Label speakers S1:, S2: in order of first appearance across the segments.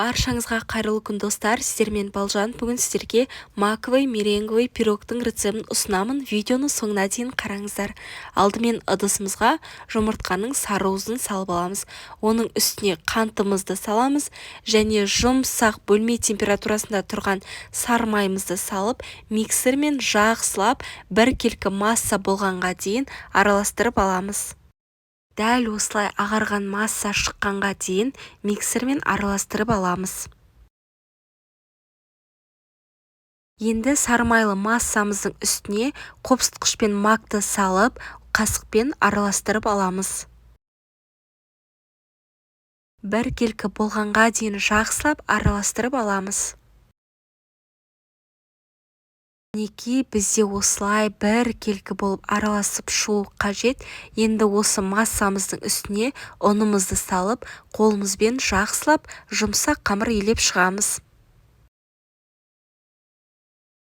S1: Баршаңызға қайырлы күн достар, сіздермен Балжан. Бүгін сіздерге маковый меренговый пирогтың рецептін ұсынамын. Видеоны соңына дейін қараңыздар. Алдымен ыдысымызға жұмыртқаның сарыуызын салып аламыз. Оның үстіне қантымызды саламыз және жұмсақ бөлме температурасында тұрған сармайымызды салып, миксермен жақсылап бір келкі масса болғанға дейін араластырып аламыз. Дәл осылай ағарған масса шыққанға дейін миксермен араластырып аламыз. Енді сармайлы массамыздың үстіне қопсытқышпен макты салып, қасықпен араластырып аламыз. Бір келкі болғанға дейін жақсылап араластырып аламыз. Мінекей бізде осылай бір келкі болып араласып шығу қажет. Енді осы массамыздың үстіне ұнымызды салып, қолымызбен жақсылап жұмсақ қамыр елеп шығамыз.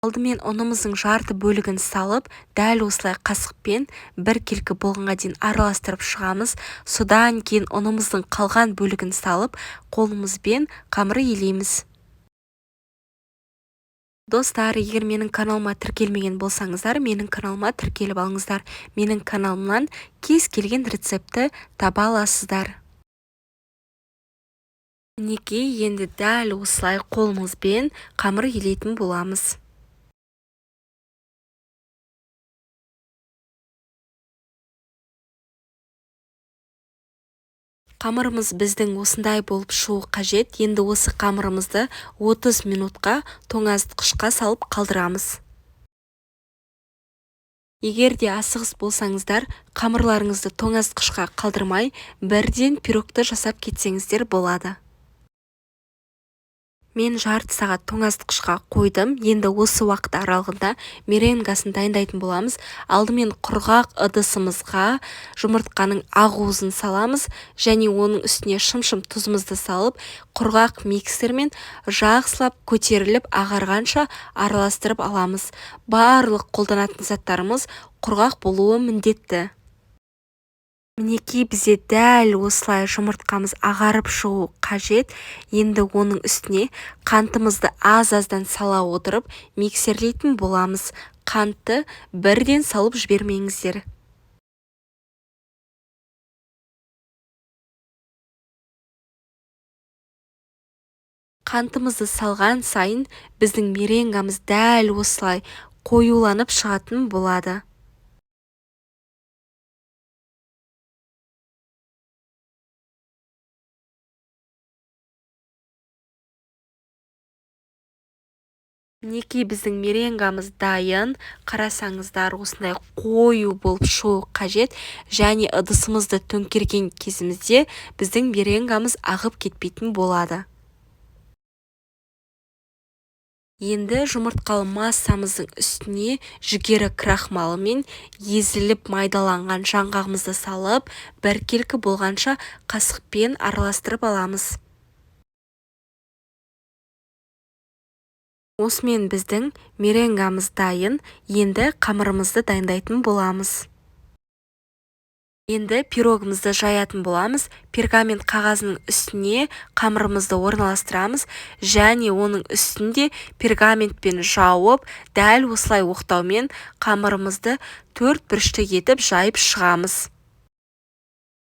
S1: Алдымен ұнымыздың жарты бөлігін салып, дәл осылай қасықпен бір келкі болғанға дейін араластырып шығамыз. Содан кейін ұнымыздың қалған бөлігін салып, қолымызбен қамыр елейміз. Достар, егер менің каналыма тіркелмеген болсаңыздар, менің каналыма тіркеліп алыңыздар. Менің каналымнан кез келген рецепті таба аласыздар. Мінекей, енді дәл осылай қолымызбен қамыр елейтін боламыз. Қамырымыз біздің осындай болып шығу қажет. Енді осы қамырымызды 30 минутқа тоңазытқышқа салып қалдырамыз. Егер де асығыс болсаңыздар, қамырларыңызды тоңазытқышқа қалдырмай, бірден пирогты жасап кетсеңіздер болады. Мен жарты сағат тоңазытқышқа қойдым. Енді осы уақыт аралығында меренгасын дайындайтын боламыз. Алдымен құрғақ ыдысымызға жұмыртқаның ақуызын саламыз және оның үстіне шым-шым тұзымызды салып, құрғақ миксермен жақсылап көтеріліп ағарғанша араластырып аламыз. Барлық қолданатын заттарымыз құрғақ болуы міндетті. Мінекей, бізде дәл осылай жұмыртқамыз ағарып шығу қажет. Енді оның үстіне қантымызды аз-аздан сала отырып миксерлейтін боламыз. Қантты бірден салып жібермеңіздер. Қантымызды салған сайын біздің меренгамыз дәл осылай қоюланып шығатын болады. Мінекей, біздің меренгамыз дайын. Қарасаңыздар, осындай қою болып шығу қажет және ыдысымызды төңкерген кезімізде біздің меренгамыз ағып кетпейтін болады. Енді жұмыртқалы массамыздың үстіне жүгері крахмалы мен езіліп майдаланған жаңғағымызды салып, бір келкі болғанша қасықпен араластырып аламыз. Осымен біздің меренгамыз дайын. Енді қамырымызды дайындайтын боламыз. Енді пирогымызды жаятын боламыз. Пергамент қағазының үстіне қамырымызды орналастырамыз және оның үстінде пергаментпен жауып, дәл осылай оқтаумен қамырымызды 4 бұрышты етіп жайып шығамыз.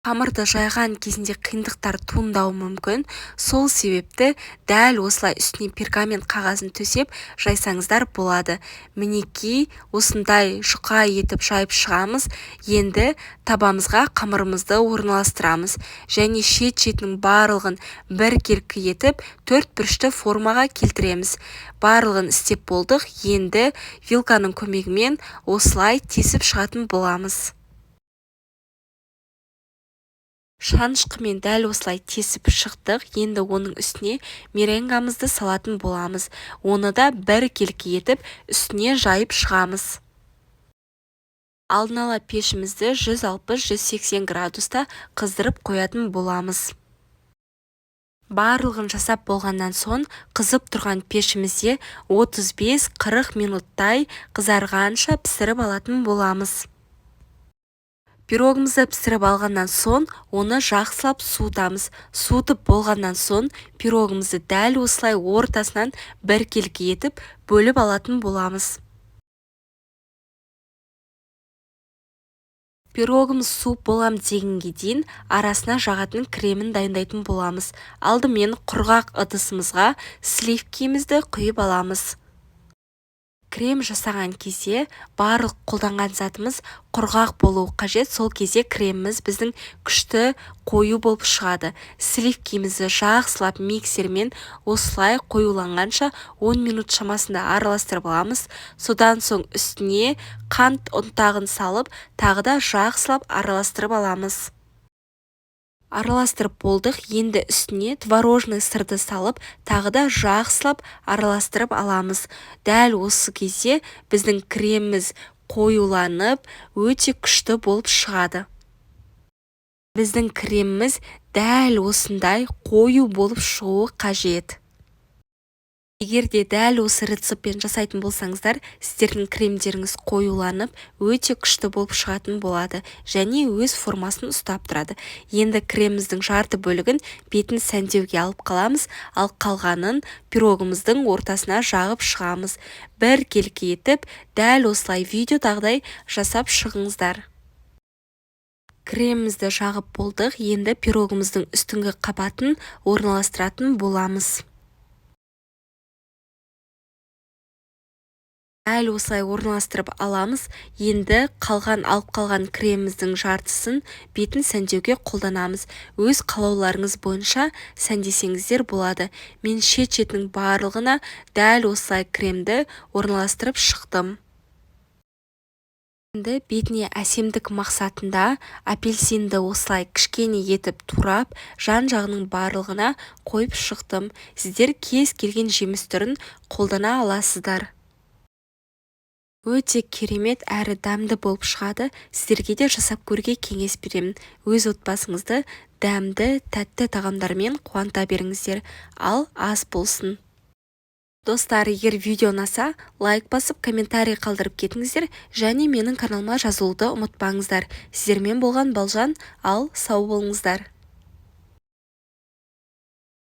S1: Қамырды жайған кезінде қиындықтар туындауы мүмкін. Сол себепті дәл осылай үстіне пергамент қағазын төсеп жайсаңыздар болады. Мінекей, осындай жұқа етіп жайып шығамыз. Енді табамызға қамырымызды орналастырамыз және шет-шетінің барлығын бір келкі етіп 4 бұрышты формаға келтіреміз. Барлығын істеп болдық. Енді вилканың көмегімен осылай тесіп шығатын боламыз. Шанышқымен дәл осылай тесіп шықтық. Енді оның үстіне меренгамызды салатын боламыз. Оны да бір келкі етіп үстіне жайып шығамыз. Алдын ала пешімізді 160-180 градуста қыздырып қоятын боламыз. Барлығын жасап болғаннан соң қызып тұрған пешімізде 35-40 минуттай қызарғанша пісіріп алатын боламыз. Пирогымызды пісіріп алғаннан соң оны жақсылап суытамыз. Суытып болғаннан соң пирогымызды дәл осылай ортасынан біркелкі етіп бөліп алатын боламыз. Пирогымыз суып болам дегенге дейін арасына жағатын кремін дайындайтын боламыз. Алдымен құрғақ ыдысымызға сливкімізді құйып аламыз. Крем жасаған кезде барлық қолданған затымыз құрғақ болуы қажет. Сол кезде креміміз біздің күшті қою болып шығады. Сливкімізді жақсылап миксермен осылай қоюланғанша 10 минут шамасында араластырып аламыз. Содан соң үстіне қант ұнтағын салып, тағы да жақсылап араластырып аламыз. Араластырып болдық. Енді үстіне творожный сырды салып, тағы да жақсылап араластырып аламыз. Дәл осы кезде біздің креміміз қоюланып, өте күшті болып шығады. Біздің креміміз дәл осындай қою болып шығуы қажет. Егер де дәл осы рецептпен жасайтын болсаңыздар, сіздердің кремдеріңіз қоюланып, өте күшті болып шығатын болады және өз формасын ұстап тұрады. Енді креміміздің жарты бөлігін бетін сәндеуге алып қаламыз, ал қалғанын пирогымыздың ортасына жағып шығамыз. Біркелкі етіп, дәл осылай видеодағыдай жасап шығыңыздар. Кремімізді жағып болдық. Енді пирогымыздың үстіңгі қабатын орналастыратын боламыз. Дәл осылай орналастырып аламыз. Енді алып қалған креміміздің жартысын бетін сәндеуге қолданамыз. Өз қалауларыңыз бойынша сәндесеңіздер болады. Мен шет-шетінің барлығына дәл осылай кремді орналастырып шықтым. Енді бетіне әсемдік мақсатында апельсинді осылай кішкене етіп турап, жан-жағының барлығына қойып шықтым. Сіздер кез келген жеміс түрін қолдана аласыздар. Өте керемет әрі дәмді болып шығады. Сіздерге де жасап көруге кеңес беремін. Өз отбасыңызды дәмді, тәтті тағамдармен қуанта беріңіздер, ал аз болсын. Достар, егер видео ұнаса, лайк басып, комментарий қалдырып кетіңіздер және менің каналыма жазылуды ұмытпаңыздар. Сіздермен болған Балжан, ал сау болыңыздар.